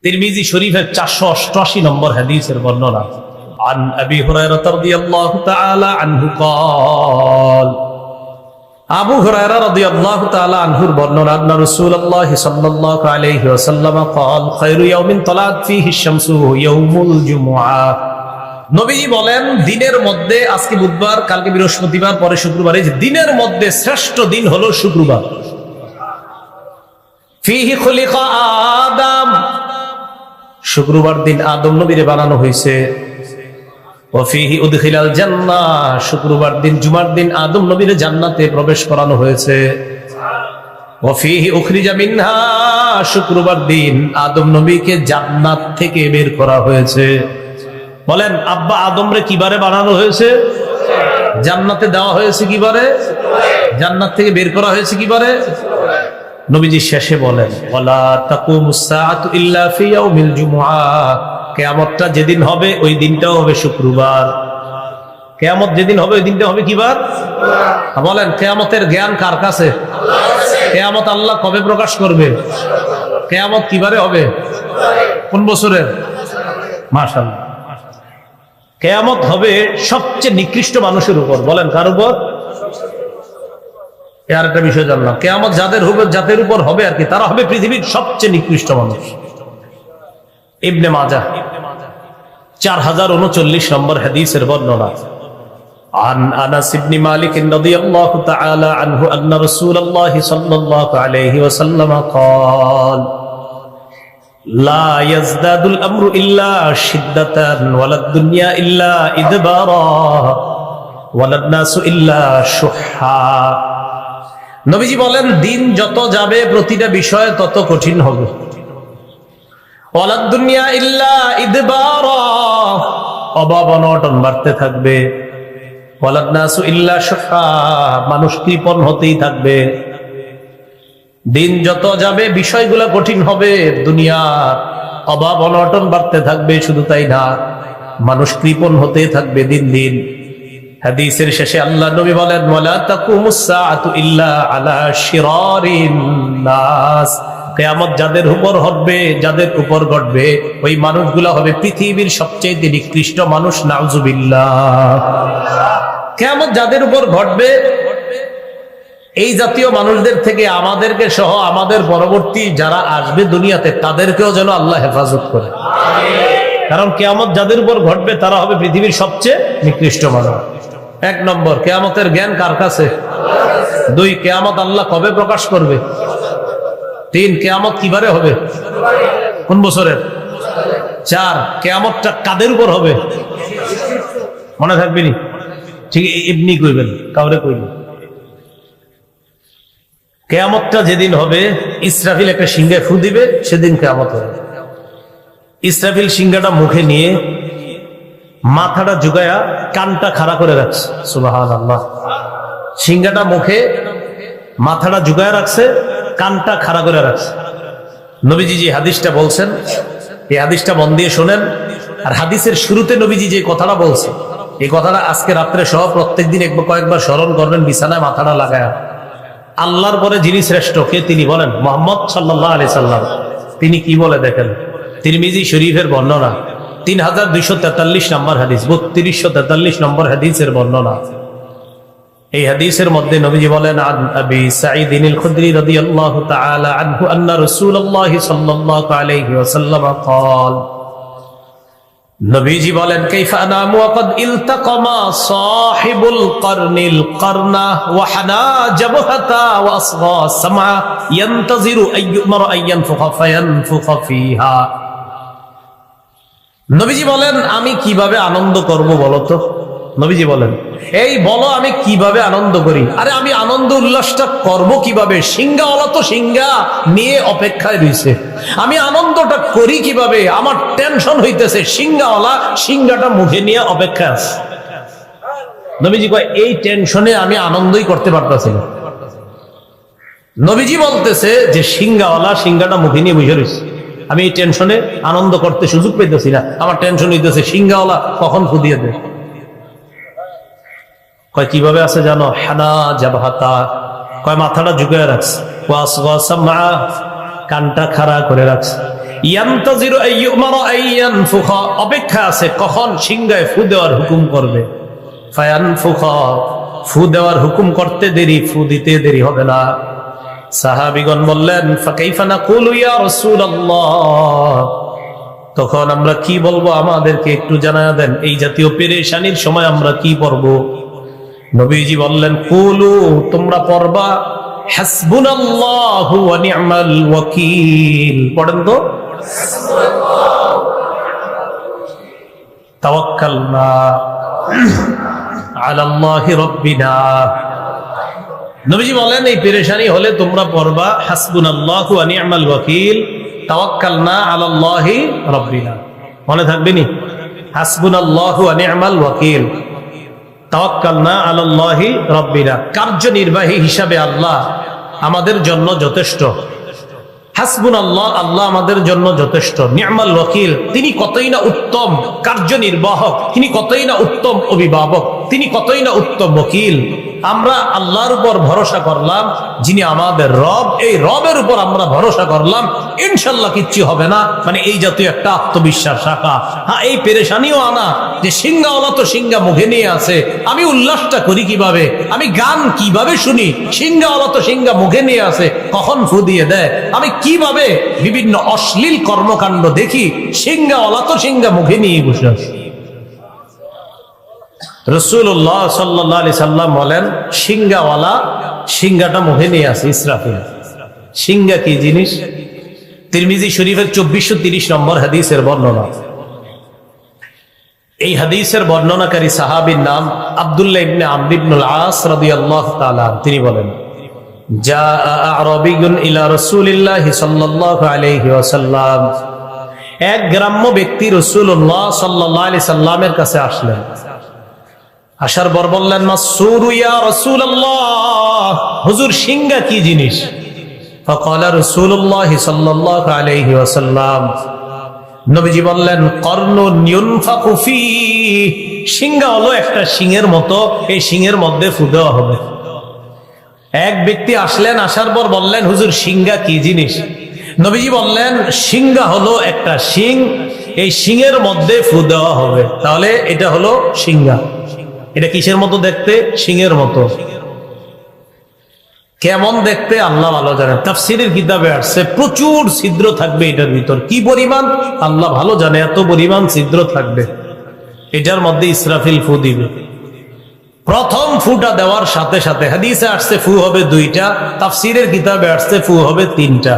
তিরমিজি শরীফের 488 নম্বর হাদিসের বর্ণনা। عن أبي هريرة رضي الله تعالى عنه قال আবু হুরায়রা রাদিয়াল্লাহু তাআলা আনহুর বর্ণনা আন্না রাসূলুল্লাহ সাল্লাল্লাহু আলাইহি ওয়াসাল্লাম قال خير يوم طلعت فيه الشمس يوم الجمعة। নবীজি বলেন দিনের মধ্যে, আজকে বুধবার, কালকে বৃহস্পতিবার, পরে শুক্রবার, এই যে দিনের মধ্যে শ্রেষ্ঠ দিন হলো শুক্রবার। ফিহি খুলিকা আদম, শুক্রবার দিন আদম নবীরে বানানো হয়েছে। ওয়াফিহি উদখিলাল জান্নাহ, শুক্রবার দিন জুমার দিন আদম নবীরে জান্নাতে প্রবেশ করানো হয়েছে। ওয়াফিহি উখরিজা মিনহা, শুক্রবার দিন আদম নবীকে জান্নাত থেকে বের করা হয়েছে। বলেন আব্বা আদমরে কিবারে বানানো হয়েছে? জান্নাতে দেওয়া হয়েছে কিবারে? জান্নাত থেকে বের করা হয়েছে কিবারে? নবীজি শেষে বলেন ওয়ালা তাকুমুস সাআতু ইল্লা ফি ইয়াউমিল জুমআহ, কিয়ামতটা যেদিন হবে ওই দিনটাও হবে শুক্রবার। কিয়ামত যেদিন হবে ওই দিনটা হবে কিবার? বলেন কিয়ামতের জ্ঞান কার কাছে? আল্লাহর কাছে। কিয়ামত আল্লাহ কবে প্রকাশ করবে? কিয়ামত কিবারে হবে? কোন বছরের? মাশাআল্লাহ। কিয়ামত হবে সবচেয়ে নিকৃষ্ট মানুষের উপর। বলেন কার উপর? আর একটা বিষয় জানলাম, কিয়ামত যাদের উপর হবে আর কি, তারা হবে পৃথিবীর সবচেয়ে নিকৃষ্ট মানুষ। ইবনে মাজাহ 4039 নম্বর হাদিসের বর্ণনা। عن انس بن مالك رضي الله تعالى عنه ان رسول الله صلى الله عليه وسلم قال لا يزداد الامر الا شدة ولا الدنيا الا ادبارا ولا الناس الا شحا। নবীজি বলেন দিন যত যাবে প্রতিটা বিষয় তত কঠিন হবে। ওয়ালাদ দুনিয়া ইল্লা ইদবারা, অভাব অনটন বাড়তে থাকবে। ওয়ালাদ নাসু ইল্লা শুহা, মানুষ কৃপণ হতেই থাকবে। দিন যত যাবে বিষয়গুলো কঠিন হবে, দুনিয়ার অভাব অনটন বাড়তে থাকবে। শুধু তাই না, মানুষ কৃপণ হতেই থাকবে দিন দিন। হাদিসের শেষে আল্লাহ নবী বলেন ওয়ালা তাকুমুস সাআতু ইল্লা আলা শিরারিন নাস, কিয়ামত যাদের উপর ঘটবে ওই মানুষগুলো হবে পৃথিবীর সবচেয়ে নিকৃষ্ট মানুষ। নাউজুবিল্লাহ। কিয়ামত যাদের উপর ঘটবে এই জাতীয় মানুষদের থেকে আমাদেরকে সহ আমাদের পরবর্তী যারা আসবে দুনিয়াতে তাদেরকেও যেন আল্লাহ হেফাজত করে। কারণ কিয়ামত যাদের উপর ঘটবে তারা হবে পৃথিবীর সবচেয়ে নিকৃষ্ট মানুষ। এক নম্বর, কিয়ামতের জ্ঞান কার কাছে? দুই, কিয়ামত আল্লাহ কবে প্রকাশ করবে? তিন, কিয়ামত কিবারে হবে? কোন বছরের? চার, কিয়ামতটা কাদের উপর হবে? মনে থাকবে নি? ঠিক এমনি কইবেন, কাউরে কইবেন। কিয়ামতটা যেদিন হবে ইসরাফিল একটা সিংহায় ফু দিবে, সেদিন কিয়ামত হবে। ইসরাফিল সিংহাটা মুখে নিয়ে মাথাটা ঝুঁকায়া কানটা খাড়া করে রাখছে। সুবহানাল্লাহ। সিংহাটা মুখে, মাথাটা ঝুঁকায়া রাখছে, কানটা খাড়া করে রাখছে। নবীজি যে হাদিসটা বলছেন, এই হাদিসটা মন দিয়ে শোনেন। আর হাদিসের শুরুতে নবীজি যে কথাটা বলছে, এই কথাটা আজকে রাত্রে সহ প্রত্যেকদিন কয়েকবার স্মরণ করবেন বিছানায় মাথাটা লাগায়া। আল্লাহর পরে যিনি শ্রেষ্ঠ কে? তিনি বলেন মুহাম্মদ সাল্লাল্লাহু আলাইহি সাল্লাম। তিনি কি বলে দেখেন, তিরমিজি শরীফের বর্ণনা 3243 নম্বর হাদিস, 3243 নম্বর হাদিসের বর্ণনা। এই হাদিসের মধ্যে নবীজি বলেন আন আবি সাঈদ আল খুদরি রাদিয়াল্লাহু তাআলা আনহু আন্না রাসূলুল্লাহ সাল্লাল্লাহু আলাইহি ওয়াসাল্লাম قال, নবীজি বলেন কাইফা আনামু ওয়া ক্বাদ ইলতাকামা সাহিবুল কারনিল কারনা ওয়া হানা জাবহাতা ওয়া আসগা সামা ইয়ানতাজিরু আইয়ুমার আইয়ানফুখা ফায়ানফুখা ফিহা। নবীজি বলেন আমি কিভাবে আনন্দ করব বলো তো? নবীজি বলেন এই বলো আমি কিভাবে আনন্দ করি? আরে আমি আনন্দ উল্লাসটা করব কিভাবে? সিংহাওয়ালা তো সিংহা নিয়ে অপেক্ষায় রয়েছে। আমি আনন্দটা করি কিভাবে? আমার টেনশন হইতেছে, সিংহাওয়ালা সিংহাটা মুখে নিয়ে অপেক্ষা আছে। নবীজি কয় এই টেনশনে আমি আনন্দই করতে পারতেছি না। নবীজি বলতেছে যে সিংহাওয়ালা সিংহাটা মুখে নিয়ে বসে রয়েছে, আমি এই টেনশনে আনন্দ করতে সুযোগ পেতেছি না। আমার টেনশন হইতেছে সিংহাওয়ালা কখন ফুদিয়ে দেয়। কয় কিভাবে আছে জানো? হানা জাবহাতা, কয় মাথাটা ঝুঁকে রাখছে, কানটা খাড়া করে রাখছে। ইয়ান্তাজিরু আইয়ুমারা আইয়ানফুখা, অপেক্ষা আছে কখন সিংহায় ফু দেওয়ার হুকুম করবে। ফায়ানফুখা, ফু দেওয়ার হুকুম করতে দেরি, ফু দিতে দেরি হবে না। সাহাবীগণ বললেন ফাকাইফা নাকুলু ইয়া রাসূলুল্লাহ, তখন আমরা কি বলবো, আমাদেরকে একটু জানায়া দেন, এই জাতীয় পেরেশানির সময় আমরা কি পড়ব? নবীজি বললেন কুলু, তোমরা পড়বা হাসবুনাল্লাহু ওয়া নি'মাল ওয়াকিল। পড়েন তো, তাওয়াক্কালনা আলাল্লাহি রাব্বিনা। নবীজি বলেন এই পেরেশানি হলে তোমরা পড়বা হাসবুনাল্লাহু ওয়া নি'মাল ওয়াকিল, তাওয়াক্কালনা আলাল্লাহি রাব্বিনা। মনে থাকবে নি? হাসবুনাল্লাহু ওয়া নি'মাল ওয়াকিল, তাওয়াক্কালনা আলাল্লাহি রাব্বিনা। কার্যনির্বাহী হিসাবে আল্লাহ আমাদের জন্য যথেষ্ট। হাসবুনাল্লাহ, আল্লাহ আমাদের জন্য যথেষ্ট। নি'মাল ওয়াকিল, তিনি কতই না উত্তম কার্যনির্বাহক, তিনি কতই না উত্তম অভিভাবক, তিনি কতই না উত্তম ওকিল। আমরা আল্লাহর উপর ভরসা করলাম, যিনি আমাদের রব, এই রবের উপর আমরা ভরসা করলাম, ইনশাল্লাহ কিচ্ছু হবে না। মানে এই জাতীয় একটা আত্মবিশ্বাস রাখা। হ্যাঁ, এই পেরেশানিও আনা যে সিংহাওয়ালা তো সিংহা মুখে নিয়ে আছে, আমি উল্লাসটা করি কিভাবে, আমি গান কিভাবে শুনি, সিংহাওয়ালা তো সিংহা মুখে নিয়ে আছে, কখন ফু দিয়ে দেয়, আমি কিভাবে বিভিন্ন অশ্লীল কর্মকাণ্ড দেখি, সিংহাওয়ালা তো সিংহা মুখে নিয়ে বসে আছে। রাসূলুল্লাহ সাল্লাল্লাহু আলাইহি সাল্লাম বলেন সিংহাওয়ালা সিংহাটা মুখে নিয়ে আছে, ইসরাফিল। সিংহা কি জিনিস? তিরমিজি শরীফের 2430 নম্বর হাদিসের বর্ণনা। এই হাদিসের বর্ণনাকারী সাহাবীর নাম আব্দুল্লাহ ইবনে আমর ইবনুল আস রাদিয়াল্লাহু তাআলা। তিনি বলেন জাআ আরাবিয়ুন ইলা রাসূলিল্লাহি সাল্লাল্লাহু আলাইহি ওয়াসাল্লাম, এক গ্রাম্য ব্যক্তি রাসূলুল্লাহ সাল্লাল্লাহু আলাইহি সাল্লামের কাছে আসলেন। আসার পর বললেন মাসসুরু ইয়া রাসূলুল্লাহ, হুজুর সিংহা কি জিনিস? ফাকালা রাসূলুল্লাহ সাল্লাল্লাহু আলাইহি ওয়াসাল্লাম, নবীজি বললেন কর্নুন ইউনফাকু ফি, সিংহা হলো একটা শিংয়ের মতো, এই শিংয়ের মধ্যে ফু দেওয়া হবে। এক ব্যক্তি আসলেন, আসার পর বললেন হুজুর সিংহা কি জিনিস? নবীজি বললেন সিংহা হলো একটা শিং, এই শিংয়ের মধ্যে ফু দেওয়া হবে। তাহলে এটা হলো সিংহা। এটা কিসের মতো দেখতে? শিংয়ের মতো। কেমন দেখতে আল্লাহ ভালো জানেন। তাফসীরের কিতাবে আসছে প্রচুর ছিদ্র থাকবে এটার ভিতর, কি পরিমাণ আল্লাহ ভালো জানে, এত পরিমাণ ছিদ্র থাকবে। এটার মধ্যে ইসরাফিল ফু দিবে। প্রথম ফুটা দেওয়ার সাথে সাথে হাদিসে আসছে ফু হবে 2টা, তাফসীরের কিতাবে আসছে ফু হবে 3টা।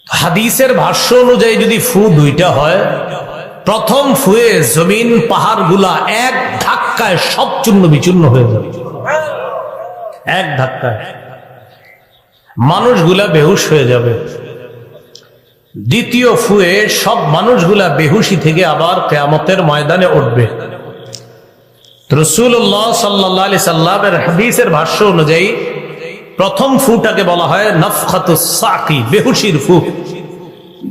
হাদিসের ভাষ্য অনুযায়ী যদি ফু 2টা হয়, প্রথম ফুয়ে জমিন পাহাড় গুলা এক ধাক্কায় সব চূর্ণ বিচূর্ণ হয়ে যাবে। এক ধাক্কায় মানুষগুলা বেহুশ হয়ে যাবে। দ্বিতীয় ফুয়ে সব মানুষগুলা বেহুশি থেকে আবার কিয়ামতের ময়দানে উঠবে। রাসূলুল্লাহ সাল্লাল্লাহু আলাইহি সাল্লামের হাদিসের ভাষ্য অনুযায়ী প্রথম ফুটাকে বলা হয় নাফখাতুস সাকি, বেহুশির ফু।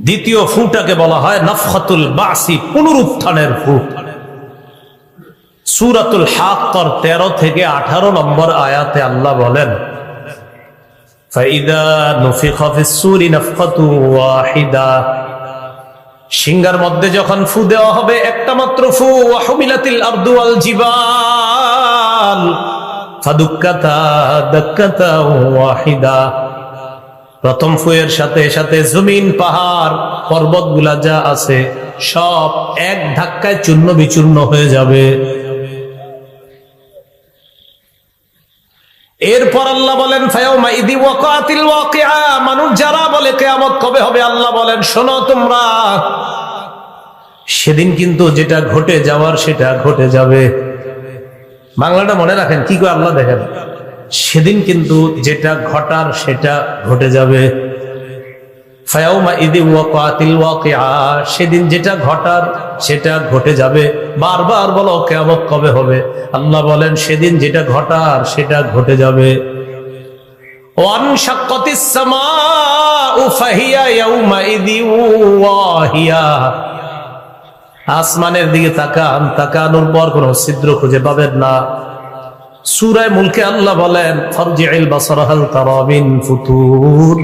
দ্বিতীয় ফুটাকে বলা হয় নাফখাতুল বাসি, পুনরুত্থানের ফু। সূরাতুল হাক্কার 13 থেকে 18 নম্বর আয়াতে আল্লাহ বলেন ফাইদা নুফিখা ফিস সূরি নাফখাতু ওয়াহিদা, সিংহার মধ্যে যখন ফু দেওয়া হবে একটা মাত্র ফু, ওয়া হুমিলাতিল আরদু ওয়াল জিবাল ফাদুক্কাতা দাক্কাতা ওয়াহিদা, প্রথম ফুয়ের সাথে সাথে জমিন পাহাড় পর্বতগুলা যা আছে সব এক ধাক্কায় চূর্ণ বিচূর্ণ হয়ে যাবে। এরপর আল্লাহ বলেন ফায়াউমা ইদি ওয়াকাতিল ওয়াকিআ, মানুষ যারা বলে কিয়ামত কবে হবে, আল্লাহ বলেন শোনো তোমরা, সেদিন কিন্তু যেটা ঘটে যাওয়ার সেটা ঘটে যাবে। বাংলাটা মনে রাখেন, কি করে আল্লাহ দেখেন, সেদিন কিন্তু যেটা ঘটার সেটা ঘটে যাবে। ফায়াউমা ইদি ওয়াকাতিল ওয়াকিআ, সেদিন যেটা ঘটার সেটা ঘটে যাবে। বারবার বলো কিয়ামত কবে হবে, আল্লাহ বলেন সেদিন যেটা ঘটার সেটা ঘটে যাবে। ওয়ানশাক্কাতিস সামাউ ফাহিয়া ইয়াউমাইযি ওয়াহিয়া, আসমানের দিকে তাকান, তাকানোর পর কোনো ছিদ্র খুঁজে পাবেন না। সূরা মুলকে আল্লাহ বলেন ফারজি'ল বাসারা হাল তারা মিন ফুতুর,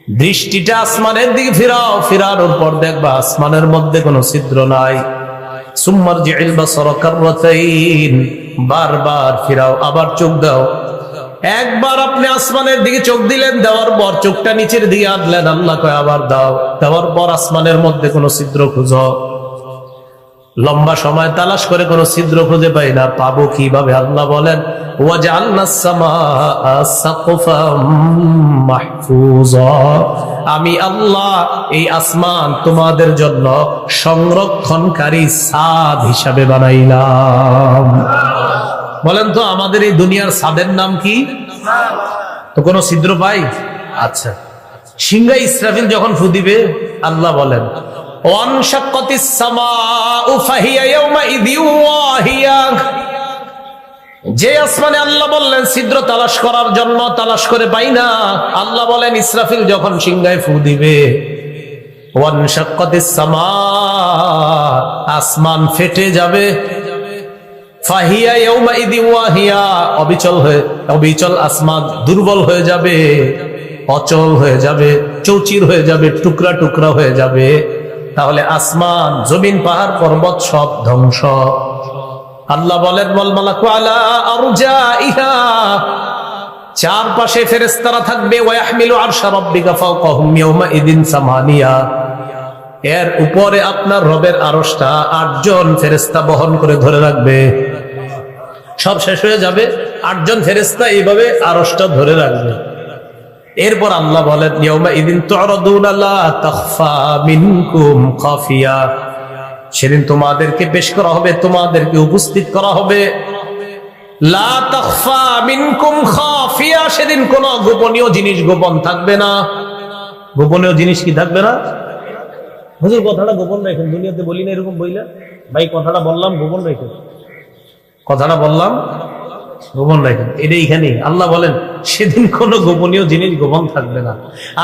দৃষ্টিটা আসমানের দিকে ফিরাও, ফিরানোর পর দেখবা আসমানের মধ্যে কোনো ছিদ্র নাই। সুম্মারজি'ল বাসারা কাররাতাইন, বারবার ফিরাও, আবার চোখ দাও। একবার আপনি আসমানের দিকে চোখ দিলেন, দেওয়ার পর চোখটা নিচের দিকে আনলেন, আল্লাহ কয় আবার দাও। দেওয়ার পর আসমানের মধ্যে কোনো ছিদ্র খুঁজো। লম্বা সময় তালাশ করে কোনো ছিদ্র খুঁজে পাই না, পাবো কিভাবে? আল্লাহ বলেন ওয়াজআলনাস সামাআ সাকফাম মাহফুজা, আমি আল্লাহ এই আসমান তোমাদের জন্য সংরক্ষণকারী ছাদ হিসাবে বানাইলাম। বলেন তো আমাদের এই দুনিয়ার ছাদের নাম কি? তো কোনো ছিদ্র পাই? আচ্ছা, সিংহায় ইসরাফিল যখন ফু দিবে, আল্লাহ বলেন ওয়ানশাক্কাতিস সামাউ ফাহিয়া ইয়াওমাইযিন ওয়াহিয়া, যে আসমানে আল্লাহ বললেন ছিদ্র তালাশ করার জন্য, তালাশ করে পাই না, আল্লাহ বলেন ইসরাফিল যখন সিংহায় ফু দিবে, ওয়ানশাক্কাতিস সামা, আসমান ফেটে যাবে, ফাহিয়া ইয়াওমাইযিন ওয়াহিয়া, অবিচল আসমান দুর্বল হয়ে যাবে, অচল হয়ে যাবে, চৌচির হয়ে যাবে, টুকরা টুকরা হয়ে যাবে। তাহলে আসমান, জমিন, পাহাড়, পর্বত সব ধ্বংস। আল্লাহ বলেন ওয়াল মালাকু আলা আরজাইহা, চারপাশে ফেরেশতারা থাকবে, ওয়া ইয়াহমিলু আরশা রাব্বিকা ফাওকাহুম ইয়াওমাইযিন সামানিয়া, এর উপরে আপনার রবের আরশটা 8 জন ফেরেশতা বহন করে ধরে রাখবে। সব শেষ হয়ে যাবে, 8 জন ফেরেশতা এইভাবে আরশটা ধরে রাখবে। এরপর আল্লাহ বলেন ইয়াউমাইযিন তু'রাদুনা লা তাখফা মিনকুম খাফিয়া, সেদিন তোমাদেরকে পেশ করা হবে, তোমাদেরকে উপস্থিত করা হবে। লা তাখফা মিনকুম খাফিয়া, সেদিন কোন গোপনীয় জিনিস গোপন থাকবে না। গোপনীয় জিনিস কি থাকবে না? হুজুর কথাটা গোপন রাখেন, দুনিয়াতে বলি না এরকম বইলা, ভাই কথাটা বললাম গোপন রাখেন, কথাটা বললাম গোপন রাখেন, এটা এখানে আল্লাহ বলেন সেদিন কোন গোপনীয় জিনিস গোপন থাকবে না।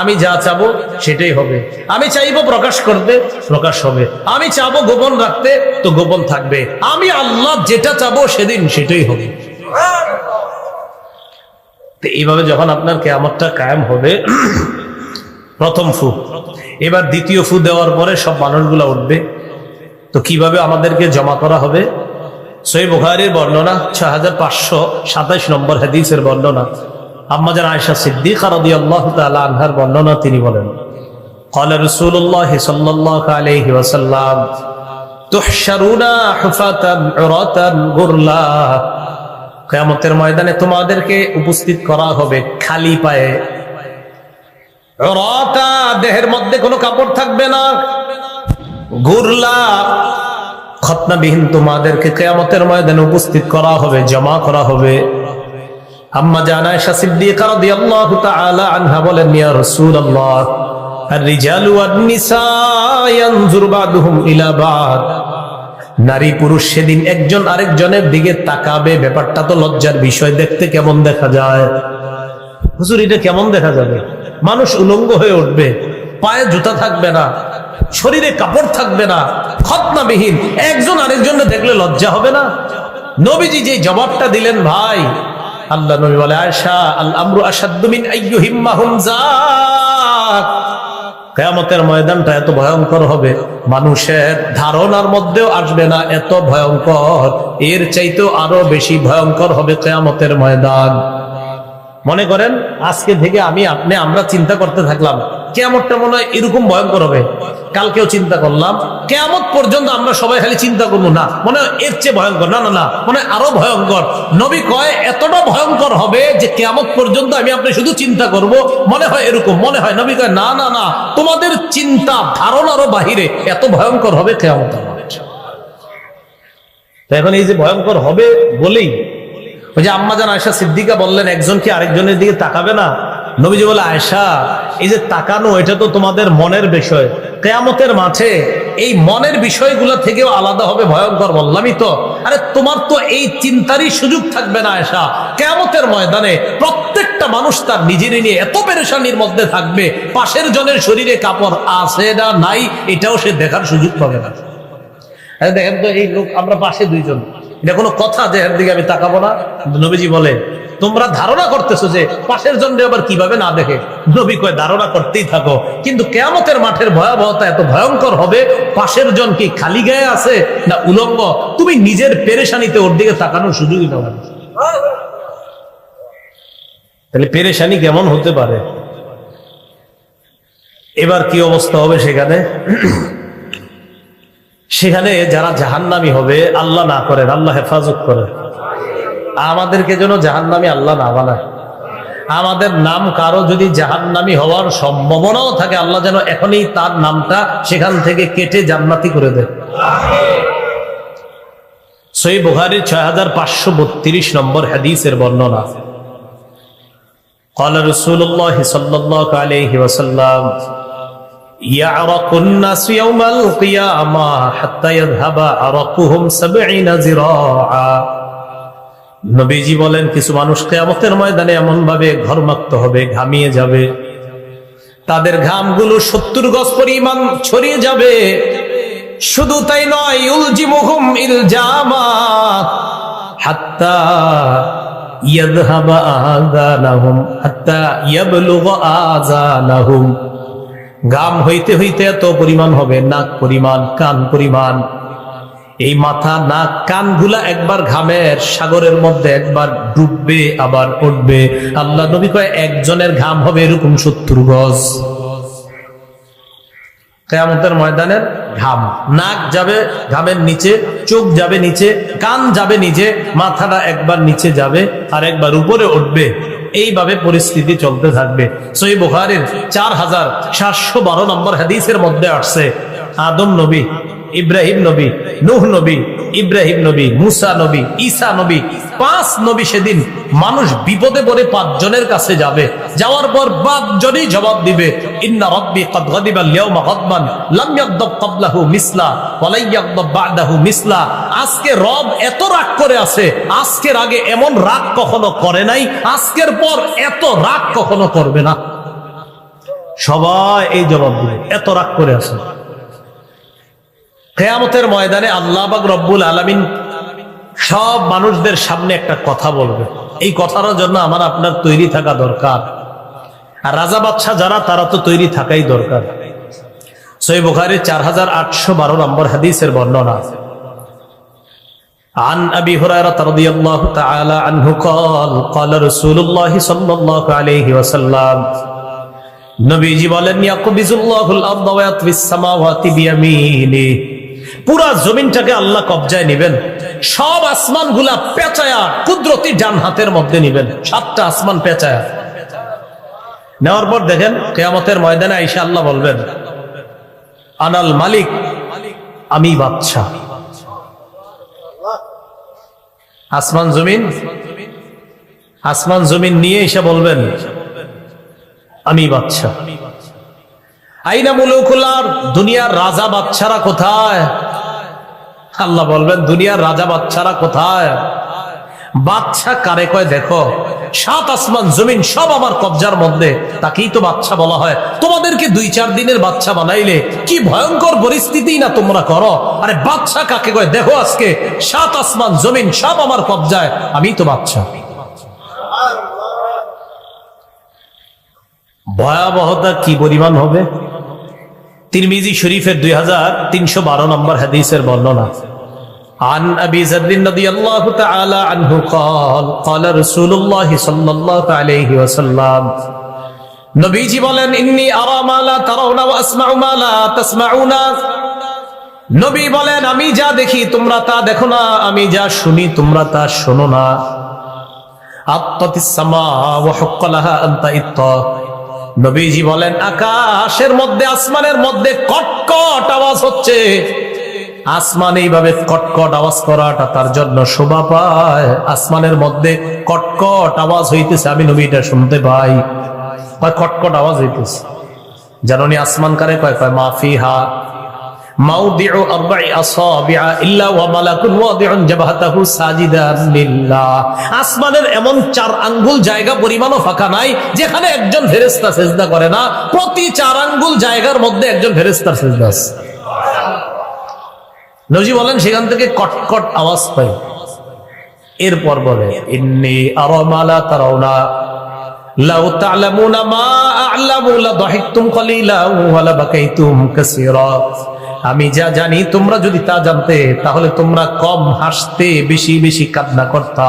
আমি যা চাবো সেটাই হবে, আমি চাইবো প্রকাশ করতে প্রকাশ হবে, আমি চাবো গোপন রাখতে তো গোপন থাকবে। আমি আল্লাহ যেটা চাবো সেদিন সেটাই হবে। তো এইভাবে যখন আপনার কিয়ামতটা কায়েম হবে, প্রথম ফু, এবার দ্বিতীয় ফু দেওয়ার পরে সব মানুষগুলা উঠবে। তো কিভাবে আমাদেরকে জমা করা হবে? সহিহ বুখারীর বর্ণনা 6527 নম্বর হাদিসের বর্ণনা, আম্মা জান আয়েশা সিদ্দিকা রাদিয়াল্লাহু তাআলা আনহার বর্ণনা, তিনি বলেন ক্বালা রাসূলুল্লাহ সাল্লাল্লাহু আলাইহি ওয়াসাল্লাম তুহশারুনা হুফাতান উরাতান গুরলা, কিয়ামতের ময়দানে তোমাদেরকে উপস্থিত করা হবে খালি পায়ে, উরাতা, দেহের মধ্যে কোনো কাপড় থাকবে না, গুরলা, খতনাবিহীন তোমাদেরকে কিয়ামতের ময়দানে উপস্থিত করা হবে, জমা করা হবে। আম্মা জান আয়েশা সিদ্দিকা রাদিয়াল্লাহু তাআলা আনহা বলেন ইয়া রাসূলুল্লাহ আর-রিজালু ওয়ান-নিসা ইয়ানজুরু বা'দুহুম ইলা বা'দ, নারী পুরুষ সেদিন একজন আরেকজনের দিকে তাকাবে, ব্যাপারটা তো লজ্জার বিষয়, দেখতে কেমন দেখা যায়? হুজুর এটা কেমন দেখা যাবে? মানুষ উলঙ্গ হয়ে উঠবে, পায়ে জুতা থাকবে না, শরীরে কাপড় থাকবে না, খতনাবিহীন, একজন আরেকজনকে দেখলে লজ্জা হবে না? নবীজি যে জবাবটা দিলেন ভাই, আল্লাহ নবী বলে আয়েশা আল আমরু আশাদ্দু মিন আইয়ুহিম্মাহুম যাক, কিয়ামতের ময়দানটা এত ভয়ঙ্কর হবে, মানুষের ধারণার মধ্যেও আসবে না, এত ভয়ঙ্কর, এর চাইতেও আরো বেশি ভয়ঙ্কর হবে কিয়ামতের ময়দান। মনে করেন আজকে থেকে আমি আপনি আমরা চিন্তা করতে থাকলাম কিয়ামতটা মনে হয় এরকম ভয়ঙ্কর হবে, কালকেও চিন্তা করলাম, কিয়ামত পর্যন্ত আমরা সবাই খালি চিন্তা করবো না মনে হয় এর চেয়ে ভয়ঙ্কর, না না না মনে হয় আরো ভয়ঙ্কর। নবী কয় এতটা ভয়ঙ্কর হবে যে কিয়ামত পর্যন্ত আমি আপনি শুধু চিন্তা করব মনে হয় এরকম, মনে হয়। নবী কয় না না না, তোমাদের চিন্তা ধারণারও বাহিরে, এত ভয়ঙ্কর হবে কিয়ামত। তো এখন এই যে ভয়ঙ্কর হবে বলেই ওই যে আম্মা জান আয়েশা সিদ্দিকা বললেন একজন কি আরেকজনের দিকে তাকাবে না? নবীজি বলে আয়েশা এই যে তাকানো এটা তো তোমাদের মনের বিষয়, কিয়ামতের মাঠে এই মনের বিষয়গুলো থেকেও আলাদা হবে ভয়ঙ্কর, বললামই তো। আরে তোমার তো এই চিন্তারই সুযোগ থাকবে না আয়েশা, কিয়ামতের ময়দানে প্রত্যেকটা মানুষ তার নিজেরই নিয়ে এত পেরেশানির মধ্যে থাকবে, পাশের জনের শরীরে কাপড় আছে না নাই এটাও সে দেখার সুযোগ পাবে না। দেখেন তো এই লোক, আমরা পাশে দুইজন, এটা কোনো কথা যে এর দিকে আমি তাকাবো না? নবীজি বলে তোমরা ধারণা করতেছো যে পাশের জন আবার কিভাবে না দেখে। নবী কয় ধারণা করতেই থাকো, কিন্তু কিয়ামতের মাঠের ভয়াবহতা এত ভয়ঙ্কর হবে, পাশের জন কি খালি গায়ে আছে না উলঙ্গ, তুমি নিজের পেরেশানিতে ওর দিকে তাকানোর সুযোগই পাবে না। তাহলে পেরেশানি কেমন হতে পারে? এবার কি অবস্থা হবে সেখানে? সেখানে যারা জাহান্নামী হবে, আল্লাহ না করেন, আল্লাহ হেফাজত করেন, আমাদেরকে যেন জাহান্নামী আল্লাহ না বানায়। আমাদের নাম কারো যদি জাহান্নামী হওয়ার সম্ভাবনাও থাকে, আল্লাহ যেন এখনই তার নামটা সেখান থেকে কেটে জান্নাতি করে দেয়। সহিহ বুখারীর 6532 নম্বর হাদিসের বর্ণনা, قال رسول الله صلى الله عليه وسلم يعرق الناس يوم القيامة حتى يذهب عرقهم 70 ذراعا। নবীজি বলেন কিছু মানুষ কিয়ামতের ময়দানে এমন ভাবে ঘর্মাক্ত হবে, ঘামিয়ে যাবে, তাদের ঘামগুলো 70 গজ পরিমাণ ছড়িয়ে যাবে। শুধু তাই নয়, ইলজিমুহুম ইলজামা হাত্তা ইয়াযহাবা আযানাহুম হাত্তা ইয়াবলুগা আযানাহুম। ঘাম হইতে হইতে এত পরিমাণ হবে, নাক পরিমাণ, কান পরিমাণ। এই মাথা, নাক, কানগুলা একবার ঘামের সাগরের মধ্যে একবার ডুববে আবার উঠবে। আল্লাহ নবী কয় একজনের ঘাম হবে এরকম 70 গজ। কিয়ামতের ময়দানের ঘাম, নাক যাবে ঘামের নিচে, চোখ যাবে নিচে, কান যাবে নিচে, মাথাটা একবার নিচে যাবে আর একবার উপরে উঠবে। এইভাবে পরিস্থিতি চলতে থাকবে। সহিহ বুখারীর 4712 নম্বর হাদিসের মধ্যে আসছে, আদম নবী, ইব্রাহিম নবী, নূহ নবী, ইব্রাহিম নবী, মুসা নবী, ঈসা নবী, 5 নবী সেদিন মানুষ বিপদে পড়ে 5 জনের কাছে যাবে। যাওয়ার পর 5 জনই জবাব দিবে, ইন্না রাব্বি ক্বাদ গাদিবা আল-ইয়াওমা গাদবান লাম ইয়াগদাব ক্বাবলাহু মিসলা ওয়া লা ইয়াগদাব বা'দাহু মিসলা। আজকে রব এত রাগ করে আছে, আজকের আগে এমন রাগ কখনো করে নাই, আজকের পর এত রাগ কখনো করবে না। সবাই এই জবাব দিবে, এত রাগ করে আছে। কিয়ামতের ময়দানে আল্লাহ পাক রব্বুল আলামিন সব মানুষদের সামনে একটা কথা বলবে। এই কথার জন্য আমার আপনার তৈরি থাকা দরকার। আর রাজা বাদশা যারা, তারা তো তৈরি থাকাই দরকার। সহিহ বুখারী 4812 নম্বর হাদিসের বর্ণনা, عن أبي هريرة رضي الله تعالى عنه قال قال رسول الله صلى الله عليه وسلم নবীজি বলেন ইয়াকবিজুল্লাহুল আরদ ওয়া ইয়াতবিস সামাওয়াতি বিয়ামিনি। পুরা জমিনটাকে আল্লাহ কবজায় নেবেন, সব আসমানগুলা পেঁচায়া কুদরতি ডান হাতের মধ্যে নেবেন, 7টা আসমান পেঁচায়া নেওয়ার পর দেখেন কিয়ামতের ময়দানে আয়েশা আল্লাহ বলবেন আনাল মালিক, আমি বাদশা। আসমান জমিন নিয়ে এসে বলবেন আমি বাদশা। আইনা মুলুকুল আরদ, দুনিয়ার রাজা বাদশারা কোথায়? আল্লাহ বলবেন দুনিয়ার রাজা বাদশারা কোথায়? বাদশা কারে কয় দেখো, 7 আসমান জমিন সব আমার কবজার মধ্যে, তাকেই তো বাদশা বলা হয়। তোমাদেরকে 2-4 দিনের বাদশা বানাইলে কি ভয়ঙ্কর পরিস্থিতি না তোমরা করো। আরে বাদশা কাকে কয় দেখো, আজকে 7 আসমান জমিন সব আমার কবজায়, আমি তো বাদশা। ভয়াবহতা কি পরিমাণ হবে? তিরমিজি শরীফের 2312 নম্বর হাদিসের বর্ণনা, عن أبي ذر رضي الله تعالى عنه قال قال رسول الله صلى الله عليه وسلم নবীজি বলেন ইন্নী আরা মা লা তারাউনা ওয়া আসমাউ মা লা তাসমাউনা। নবী বলেন আমি যা দেখি তোমরা তা দেখো না, আমি যা শুনি তোমরা তা শোনো না। আত্তাতিস সামা ওয়া হুক্কালাহা আনতা ইত্তা। নবীজি বলেন আকাশের মধ্যে, আসমানের মধ্যে কটকট আওয়াজ হচ্ছে। আসমান এইভাবে কটকট আওয়াজ করাটা তার জন্য শোভা পায়। আসমানের মধ্যে কটকট আওয়াজ হইতেছে, আমি নবী এটা শুনতে পাই। কটকট আওয়াজ হইতেছে, জানি আসমান কারে কয়? কয় মাফিহা মাউদিউ আরবা'i আসাবি'a ইল্লা ওয়া মালাকুন ওয়াদি'উন জাবহাতাহু সাজিদান লিল্লাহ। আসমানের এমন 4 আঙ্গুল জায়গা পরিমাণও ফাঁকা নাই যেখানে একজন ফেরেশতা সিজদা করে না। প্রতি 4 আঙ্গুল জায়গার মধ্যে একজন ফেরেশতার সিজদা আছে। নবী বলেন সেখান থেকে কটকট আওয়াজ পাই। এরপর বলে ইন্নী আরা মা লা তারাউনা লাউ তা'লামুনা মা আ'লামু লাদাহিকতুম কালিলান ওয়া লাবাকাইতুম কাসীরা। আমি যা জানি তোমরা যদি তা জানতে তাহলে তোমরা কম হাসতে, বেশি বেশি কান্না করতা।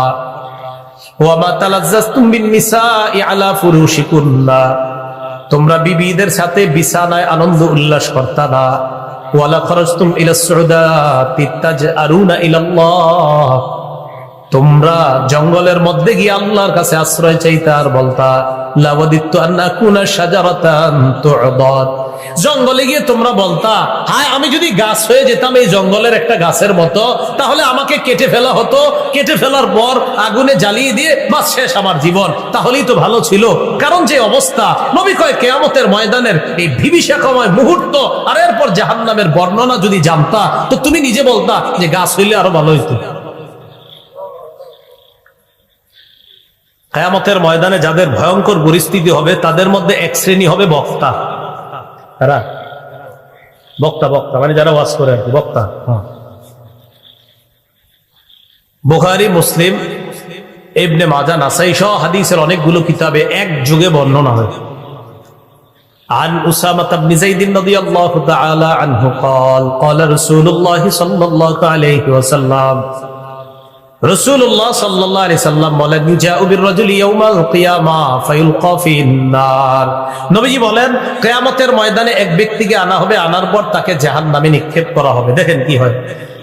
ওয়া মা তালাজ্জাজতুম বিন নিসাই আলা ফুরুশিকুন্না, তোমরা বিবিদের সাথে বিছানায় আনন্দ উল্লাস করতা না। ওয়ালা খরাজতুম ইলা সুউদাতি তাজআরুনা ইলাল্লাহ, তোমরা জঙ্গলের মধ্যে গিয়ে আল্লাহর কাছে আশ্রয় চাইতা আর বলতা লাওয়াদিতু আন আকুনা শাজারাতান তু'দাদ, জঙ্গলে গিয়ে তোমরা বলতা হায় আমি যদি গাছ হয়ে যেতাম এই জঙ্গলের একটা গাছের মতো, তাহলে আমাকে কেটে ফেলা হতো, কেটে ফেলার পর আগুনে জ্বালিয়ে দিয়ে বাস শেষ আমার জীবন, তাহলেই তো ভালো ছিল। কারণ যে অবস্থা, নবী কয় কিয়ামতের ময়দানের এই বিভীষিকাময় মুহূর্ত আর এরপর জাহান্নামের বর্ণনা যদি জানতা তো তুমি নিজে বলতা যে গাছ হইলে আরো ভালো হইতো। কিয়ামতের ময়দানে যাদের ভয়ঙ্কর পরিস্থিতি হবে তাদের মধ্যে এক শ্রেণী হবে বক্তা। তারা বক্তা বক্তা মানে যারা ওয়াজ করে আর কি, বক্তা। বুখারী, মুসলিম, ইবনে মাজাহ, নাসাই সহ হাদিসের অনেকগুলো কিতাবে এক যুগে বর্ণনা হয়। عن أسامة بن زيد رضي الله تعالى عنه قال قال رسول الله صلى الله عليه وسلم, রাসূলুল্লাহ সাল্লাল্লাহু আলাইহি সাল্লাম বলেন জাউ বির-রাজুলি ইয়াউমাল কিয়ামা ফায়ুলকা ফিন-নার, নবীজি বলেন কিয়ামতের ময়দানে এক ব্যক্তিকে আনা হবে, আনার পর তাকে জাহান্নামে নিক্ষেপ করা হবে। দেখেন কি হয়,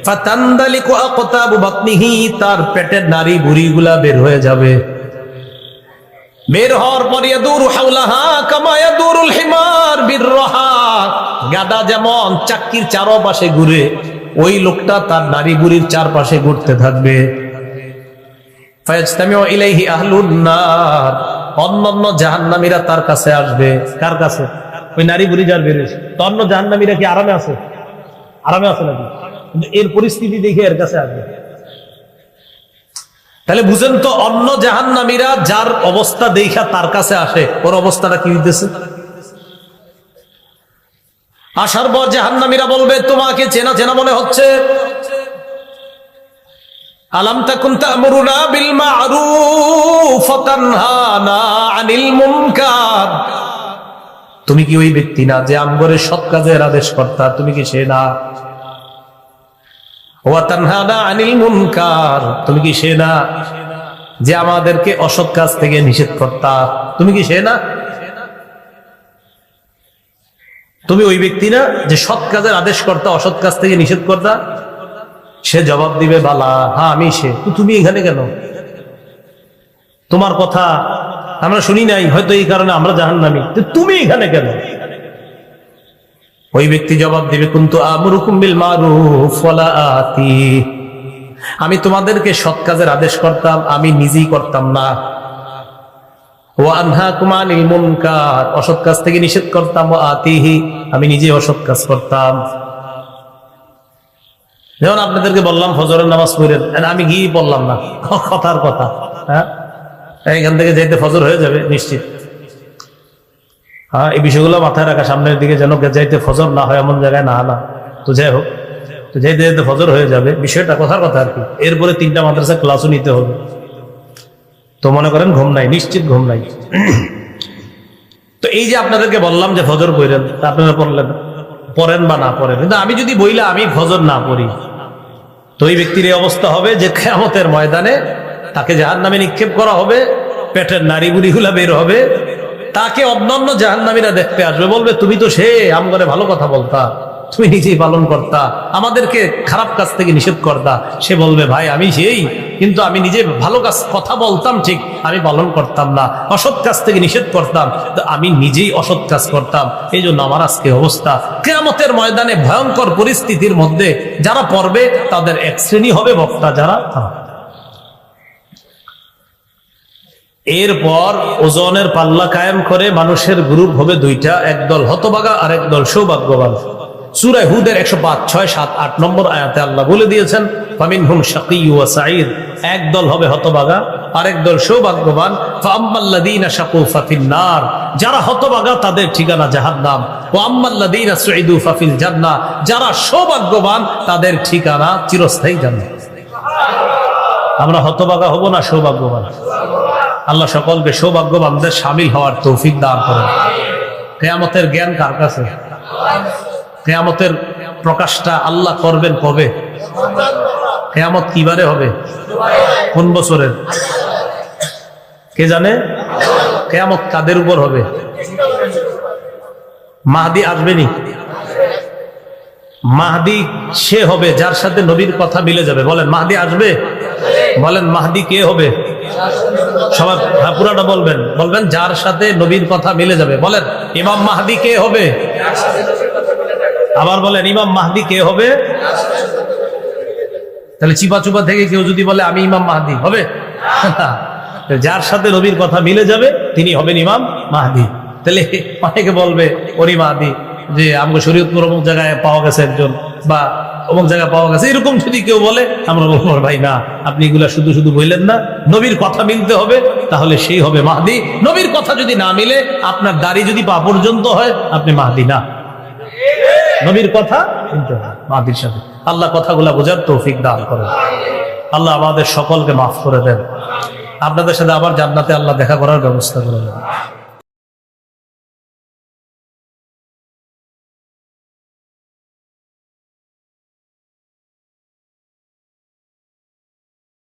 ফাতানদালিকু আকতাবু বাতনিহি, তার পেটের নাড়ি বুড়িগুলা বের হয়ে যাবে। বের হওয়ার পর ইয়াদুরু হাওলাহা কামা ইয়াদুরুল হিমার বির-রাহা, গাধা যেমন চাক্কির চারপাশে ঘুরে ওই লোকটা তার নারী বুড়ির চারপাশে ঘুরতে থাকবে। ফায়াজতামিউ ইলাইহি আহলুন নার, অন্যান্য জাহান্নামীরা তার কাছে আসবে। কার কাছে? ওই নারী বুড়ি যার বেরিয়েছে। তো অন্য জাহান্নামীরা কি আরামে আছে? আরামে আছে নাকি? কিন্তু এর পরিস্থিতি দেখে এর কাছে আসবে। তাহলে বুঝেন তো, অন্য জাহান্নামীরা যার অবস্থা দেখা তার কাছে আসে, ওর অবস্থাটা কি হইতেছে? আসার পর জাহান্নামীরা বলবে তোমাকে চেনা চেনা মনে হচ্ছে, আলাম তাকুন তা'মুরুনা বিল মা'রুফ ওয়া তানহানা আনিল মুনকার, তুমি কি ওই ব্যক্তি না যে আমগরে সৎ কাজের আদেশ করতা? তুমি কি সে না? ওয়া তানহানা আনিল মুনকার, তুমি কি সে না যে আমাদেরকে অসৎ কাজ থেকে নিষেধ করতা? তুমি কি সে না? তুমি ওই ব্যক্তি না যে সৎ কাজের আদেশ করতা, অসৎ কাজ থেকে নিষেধ করতা? সে জবাব দিবে বালা, হ্যাঁ আমি সে। তো তুমি এখানে কেন? তোমার কথা আমরা শুনি নাই, হয়তো এই কারণে আমরা জাহান্নামী, তুমি এখানে কেন? ওই ব্যক্তি জবাব দিবে কুনতু আমুরুকুম বিল মারুফ ওয়ালা আতি, আমি তোমাদেরকে সৎ কাজের আদেশ করতাম, আমি নিজেই করতাম না। ওয়া আনহাকুম আনিল মুনকার, অসৎ কাজ থেকে নিষেধ করতাম। ওয়া আতিহি, আমি নিজে অসৎ কাজ করতাম। যেমন আপনাদেরকে বললাম ফজরের নামাজ পড়েন, আমি গিয়ে বললাম না, কথার কথা। হ্যাঁ, এখান থেকে যাইতে ফজর হয়ে যাবে নিশ্চিত। হ্যাঁ, এই বিষয়গুলো মাথায় রাখা, সামনের দিকে যেন যাইতে ফজর না হয় এমন জায়গায় না আনা। তো যাই হোক, তো যাইতে যাইতে ফজর হয়ে যাবে, বিষয়টা কথার কথা আর কি। এরপরে 3টা মাদ্রাসা ক্লাসও নিতে হবে। তো মনে করেন ঘুম নাই, নিশ্চিত ঘুম নাই। তো এই যে আপনাদেরকে বললাম যে ফজর পড়েন, আপনারা পড়লেন, পড়েন বা না পড়েন, কিন্তু আমি যদি বইলা আমি ফজর না পড়ি, তো এই ব্যক্তির এই অবস্থা হবে যে কিয়ামতের ময়দানে তাকে জাহান্নামে নিক্ষেপ করা হবে, পেটের নাড়ি বুড়িগুলা বের হবে, তাকে অন্যান্য জাহান্নামীরা দেখতে আসবে, বলবে তুমি তো সে আমগরে ভালো কথা বলতা, তুমি নিজেই পালন করতা, আমাদেরকে খারাপ কাজ থেকে নিষেধ করতা। সে বলবে ভাই আমি সেই, কিন্তু আমি নিজে ভালো কাজ কথা বলতাম ঠিক, আমি পালন করতাম না, অসৎ কাজ থেকে নিষেধ করতাম, তো আমি নিজেই অসৎ কাজ করতাম, এই জন্য আমার আজকে অবস্থা। কিয়ামতের ময়দানে ভয়ঙ্কর পরিস্থিতির মধ্যে যারা পড়বে তাদের এক শ্রেণী হবে বক্তা, যারা এরপর ওজনের পাল্লা কায়েম করে মানুষের গ্রুপ হবে 2টা, একদল হতভাগা আর একদল সৌভাগ্যবান। সূরা হুদের 105, 6, 7, 8 নম্বর আয়াতে আল্লাহ বলে দিয়েছেন ফামিনহুম শাকিয়্যুন ওয়া সাঈদ, একদল হবে হতভাগা আর একদল সৌভাগ্যবান। ফাআম্মাল্লাযীনা শাকু ফাফিন-নার, যারা হতভাগা তাদের ঠিকানা জাহান্নাম। ওয়া আম্মাল্লাযীনা সুঈদু ফাফিল জান্নাহ, যারা সৌভাগ্যবান তাদের ঠিকানা চিরস্থায়ী জান্নাত। আমরা হতভাগা হব না সৌভাগ্যবান? আল্লাহ সকলকে সৌভাগ্যবানদের শামিল হওয়ার তৌফিক দান করেন। কিয়ামতের জ্ঞান কার কাছে? কিয়ামতের প্রকাশটা আল্লাহ করবেন কবে? কিয়ামত কিবারে হবে? কোন বছরের? কে জানে? কিয়ামত কাদের উপর হবে? মাহদি আসবেনি। মাহদি সে হবে যার সাথে নবীর কথা মিলে যাবে। বলেন মাহদি আসবে? বলেন মাহদি কে হবে? সবাই পুরাটা বলবেন, বলবেন যার সাথে নবীর কথা মিলে যাবে। বলেন ইমাম মাহদি কে হবে? আবার বলেন ইমাম মাহদি কে হবে? তাহলে চিপা চুপা থেকে কেউ যদি বলে আমি ইমাম মাহদি, হবে? যার সাথে নবীর কথা মিলে যাবে তিনি হবেন ইমাম মাহদি। তাহলে অনেকে বলবে ওরি মাহদি, যে আমাকে শরীয়তপুর অমুক জায়গায় পাওয়া গেছে একজন, বা অমুক জায়গায় পাওয়া গেছে, এরকম যদি কেউ বলে আমরা বলবো ভাই না, আপনি এগুলা শুধু শুধু বললেন না, নবীর কথা মিলতে হবে, তাহলে সেই হবে মাহদি। নবীর কথা যদি না মিলে, আপনার দাড়ি যদি পা পর্যন্ত হয়, আপনি মাহদি না। নবীর কথা মিলতে হবে মাহদির সাথে। আল্লাহ কথাগুলা বোঝার তৌফিক দান করেন। আল্লাহ আমাদের সকলকে মাফ করে দেন। আপনাদের সাথে আবার জান্নাতে আল্লাহ দেখা করার ব্যবস্থা করে দেন।